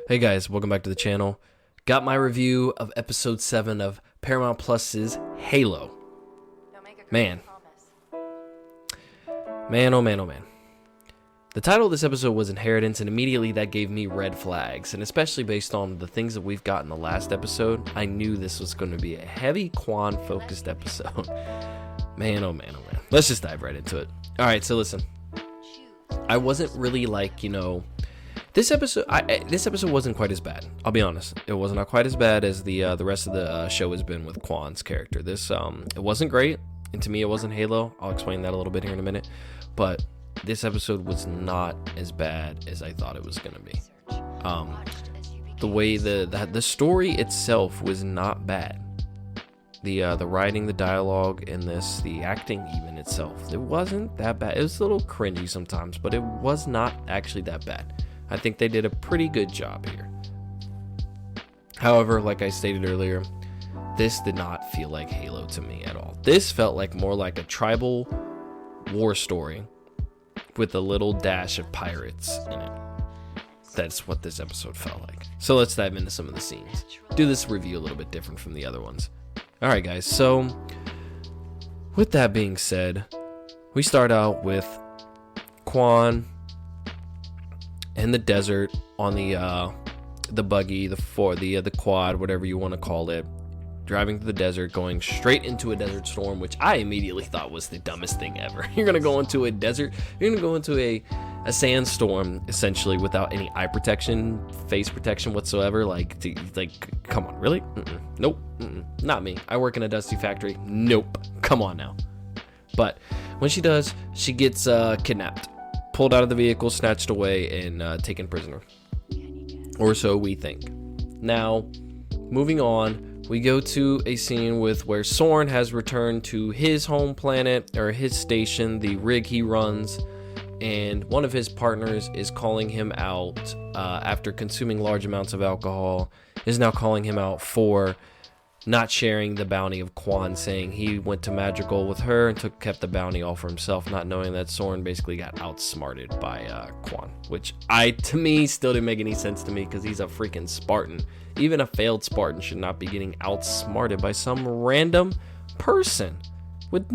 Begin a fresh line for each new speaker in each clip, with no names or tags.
Hey guys, welcome back to the channel. Got my review of episode 7 of Paramount Plus's Halo. Man. Man, oh man, oh man. The title of this episode was Inheritance, and immediately that gave me red flags, and especially based on the things that we've got in the last episode, I knew this was going to be a heavy Kwan focused episode. Man, oh man, oh man. Let's just dive right into it. Alright, so listen. I wasn't really like, this episode wasn't quite as bad. I'll be honest. It was not quite as bad as the rest of the show has been with Kwan's character. This it wasn't great, and to me it wasn't Halo. I'll explain that a little bit here in a minute. But this episode was not as bad as I thought it was gonna be. The way the story itself was not bad. The writing, the dialogue in this, the acting even itself, it wasn't that bad. It was a little cringy sometimes, but it was not actually that bad. I think they did a pretty good job here. However, like I stated earlier, this did not feel like Halo to me at all. This felt like more like a tribal war story with a little dash of pirates in it. That's what this episode felt like. So let's dive into some of the scenes. Do this review a little bit different from the other ones. Alright guys, so with that being said, we start out with Kwan in the desert on the buggy, the quad, whatever you want to call it, driving through the desert, going straight into a desert storm, which I immediately thought was the dumbest thing ever. You're gonna go into a desert, you're gonna go into a sandstorm essentially without any eye protection, face protection whatsoever. Like come on, really? Nope, not me. I work in a dusty factory. Nope, come on now. But when she does, she gets kidnapped, pulled out of the vehicle, snatched away, and taken prisoner, or so we think. Now, moving on, we go to a scene where Soren has returned to his home planet, or his station, the rig he runs, and one of his partners is calling him out after consuming large amounts of alcohol, is now calling him out for not sharing the bounty of Kwan, saying he went to Madrigal with her and kept the bounty all for himself, not knowing that Soren basically got outsmarted by Kwan, which to me still didn't make any sense to me, because he's a freaking Spartan. Even a failed Spartan should not be getting outsmarted by some random person with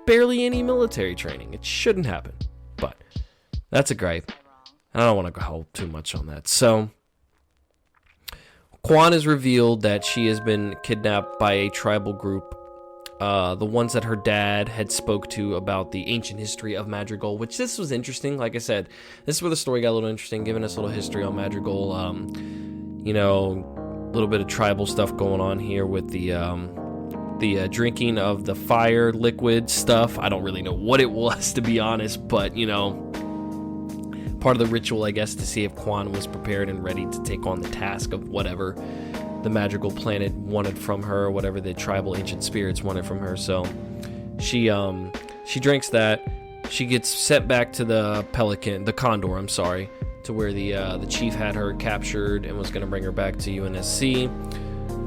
barely any military training. It shouldn't happen, but that's a gripe. I don't want to go too much on that. So Kwan is revealed that she has been kidnapped by a tribal group, the ones that her dad had spoke to about the ancient history of Madrigal, which this was interesting. Like I said, this is where the story got a little interesting, giving us a little history on Madrigal. A little bit of tribal stuff going on here with the drinking of the fire liquid stuff. I don't really know what it was, to be honest, but part of the ritual, I guess, to see if Kwan was prepared and ready to take on the task of whatever the Madrigal planet wanted from her, whatever the tribal ancient spirits wanted from her. So she drinks that. She gets sent back to the Condor, to where the chief had her captured and was going to bring her back to UNSC.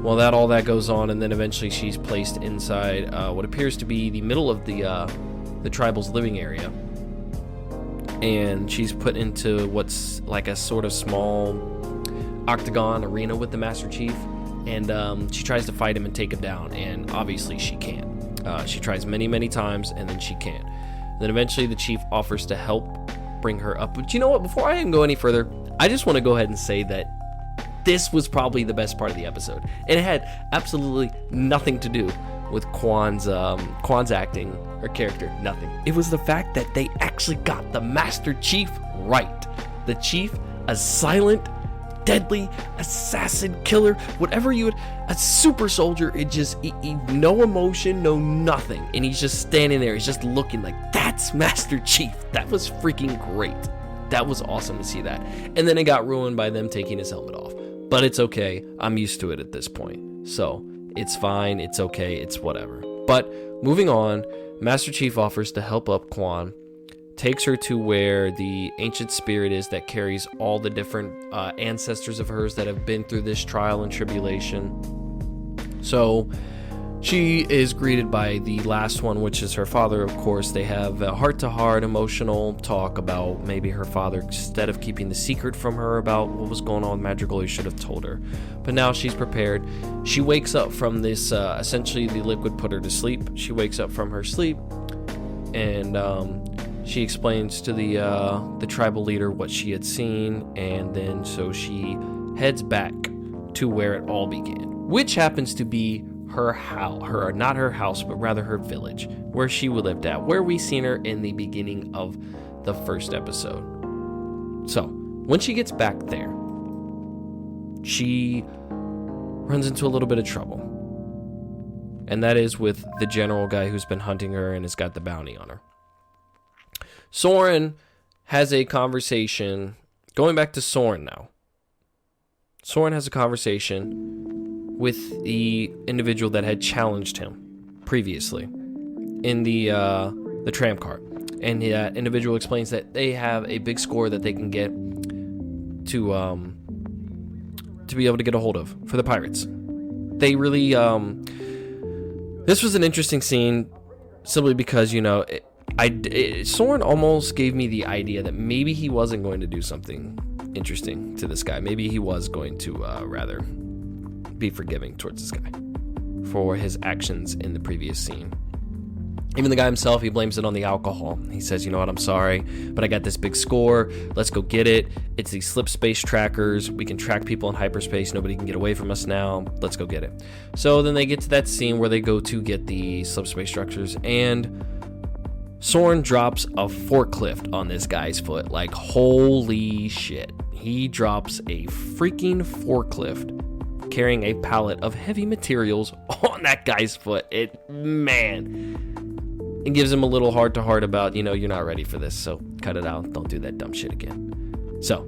Well, all that goes on, and then eventually she's placed inside what appears to be the middle of the tribal's living area. And she's put into what's like a sort of small octagon arena with the Master Chief, and she tries to fight him and take him down, and obviously she can't. She tries many times, and then she can't. Then eventually the chief offers to help bring her up. But you know what? Before I even go any further, I just want to go ahead and say that this was probably the best part of the episode, and it had absolutely nothing to do with Kwan's acting or character. Nothing. It was the fact that they actually got the Master Chief right. The Chief, a silent, deadly assassin, killer, whatever a super soldier. It just no emotion, no nothing, and he's just standing there. He's just looking like, that's Master Chief. That was freaking great. That was awesome to see that. And then it got ruined by them taking his helmet off. But it's okay. I'm used to it at this point. So it's fine. It's okay. It's whatever. But moving on, Master Chief offers to help up Kwan, takes her to where the ancient spirit is that carries all the different ancestors of hers that have been through this trial and tribulation. So She is greeted by the last one, which is her father, of course. They have a heart-to-heart emotional talk about maybe her father, instead of keeping the secret from her about what was going on with Madrigal, he should have told her. But now she's prepared. She wakes up from this, essentially the liquid put her to sleep. She wakes up from her sleep, and she explains to the tribal leader what she had seen, and then so she heads back to where it all began, which happens to be not her house, but rather her village, where she lived at, where we seen her in the beginning of the first episode. So, when she gets back there, she runs into a little bit of trouble. And that is with the general guy who's been hunting her and has got the bounty on her. Soren has a conversation, going back to Soren now. Soren has a conversation with the individual that had challenged him previously in the tram car, and the individual explains that they have a big score that they can get to be able to get a hold of for the pirates. They really this was an interesting scene simply because, you know, Soren almost gave me the idea that maybe he wasn't going to do something interesting to this guy. Maybe he was going to rather be forgiving towards this guy for his actions in the previous scene. Even the guy himself, he blames it on the alcohol. He says, you know what, I'm sorry, but I got this big score. Let's go get it. It's these slip space trackers. We can track people in hyperspace. Nobody can get away from us now. Let's go get it. So then they get to that scene where they go to get the slip space structures, and Soren drops a forklift on this guy's foot. Like, holy shit. He drops a freaking forklift carrying a pallet of heavy materials on that guy's foot. It gives him a little heart-to-heart about, you know, you're not ready for this, so cut it out. Don't do that dumb shit again. So,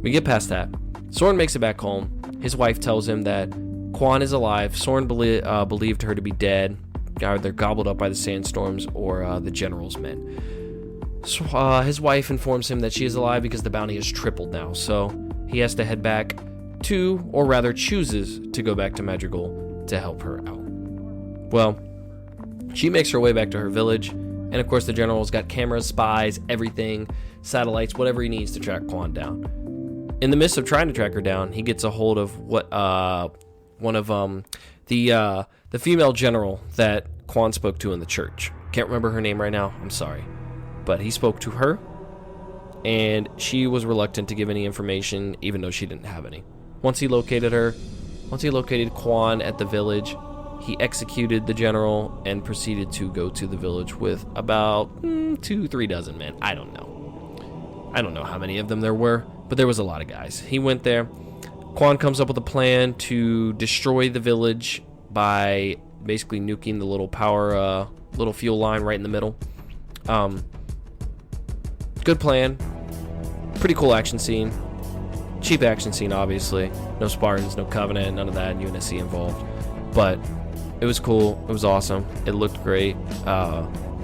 we get past that. Soren makes it back home. His wife tells him that Kwan is alive. Soren believed her to be dead, either gobbled up by the sandstorms or the general's men. So, his wife informs him that she is alive because the bounty has tripled now, so he has to head back to, or rather chooses to go back to Madrigal to help her out. Well, she makes her way back to her village, and of course the general's got cameras, spies, everything, satellites, whatever he needs to track Kwan down. In the midst of trying to track her down, he gets a hold of one of the female general that Kwan spoke to in the church. Can't remember her name right now, I'm sorry. But he spoke to her, and she was reluctant to give any information, even though she didn't have any. Once he located Kwan at the village, he executed the general and proceeded to go to the village with about 2-3 dozen men. I don't know how many of them there were, but there was a lot of guys. He went there. Kwan comes up with a plan to destroy the village by basically nuking the little power, little fuel line right in the middle. Good plan. Pretty cool action scene. Cheap action scene, obviously. No Spartans, no Covenant, none of that, UNSC involved. But it was cool. It was awesome. It looked great.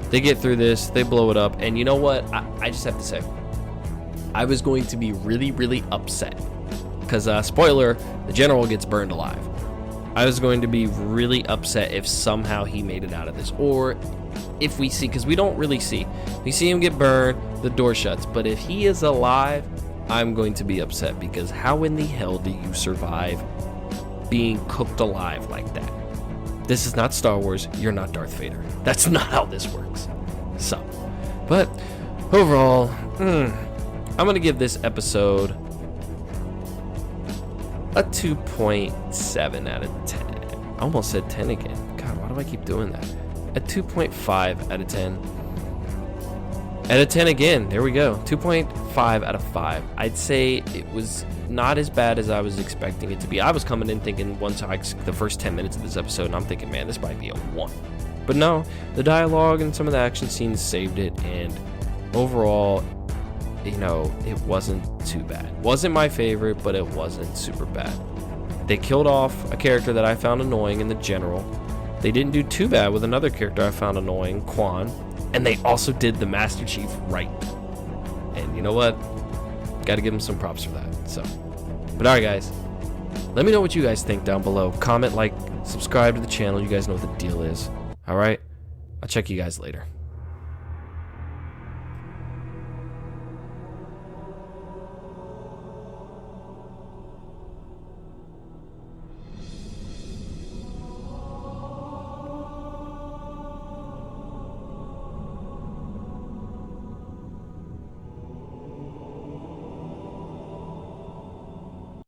They get through this. They blow it up. And you know what? I just have to say, I was going to be really, really upset. Because, spoiler, the general gets burned alive. I was going to be really upset if somehow he made it out of this. Or if we see, because we don't really see. We see him get burned, the door shuts. But if he is alive, I'm going to be upset, because how in the hell do you survive being cooked alive like that? This is not Star Wars. You're not Darth Vader. That's not how this works. So, but overall, I'm going to give this episode a 2.7 out of 10. I almost said 10 again. God, why do I keep doing that? A 2.5 out of 10. Out of 10 again. There we go. 2.5 out of 5. I'd say it was not as bad as I was expecting it to be. I was coming in thinking the first 10 minutes of this episode, and I'm thinking, man, this might be a 1. But no, the dialogue and some of the action scenes saved it, and overall, you know, it wasn't too bad. Wasn't my favorite, but it wasn't super bad. They killed off a character that I found annoying in the general. They didn't do too bad with another character I found annoying, Kwan. And they also did the Master Chief right. And you know what? Gotta give him some props for that. So, but alright guys, let me know what you guys think down below. Comment, like, subscribe to the channel. You guys know what the deal is. All right? I'll check you guys later.